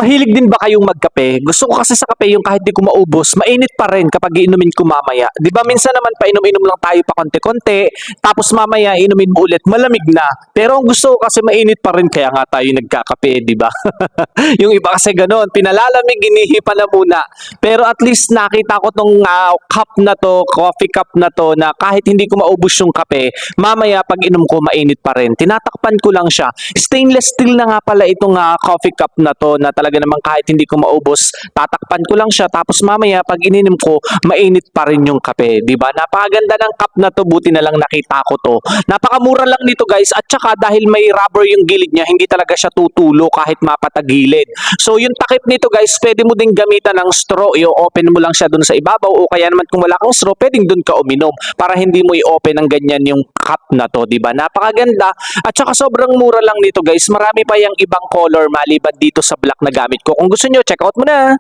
Mahilig din ba kayong magkape? Gusto ko kasi sa kape yung kahit di ko maubos, mainit pa rin kapag iinumin ko mamaya. 'Di ba minsan naman painom-inom lang tayo pa konti-konti, tapos mamaya inumin mo ulit, malamig na. Pero ang gusto ko kasi mainit pa rin kaya nga tayo nagkakape, 'di ba? Yung iba kasi gano'n, pinalalamig, inihipan na muna. Pero at least nakita ko tong cup na to, coffee cup na to, na kahit hindi ko maubos yung kape, mamaya pag inom ko mainit pa rin. Tinatakpan ko lang siya. Stainless steel na nga pala itong coffee cup na to na talaga namang kahit hindi ko maubos, tatakpan ko lang siya tapos mamaya pag ininom ko, mainit pa rin yung kape, 'di ba? Napakaganda ng cup na to, buti na lang nakita ko to. Napakamura lang nito, guys, at saka dahil may rubber yung gilid niya, hindi talaga siya tutulo kahit mapatagilid. So yung takip nito, guys, pwede mo ding gamitan ng straw, i-open mo lang siya dun sa ibabaw o kaya naman kung wala kang straw, pwedeng dun ka uminom para hindi mo i-open ng ganyan yung cup na to, 'di ba? Napakaganda at saka sobrang mura lang nito, guys. Marami pa yung ibang color maliban dito sa black na gamit ko. Kung gusto nyo, check out mo na.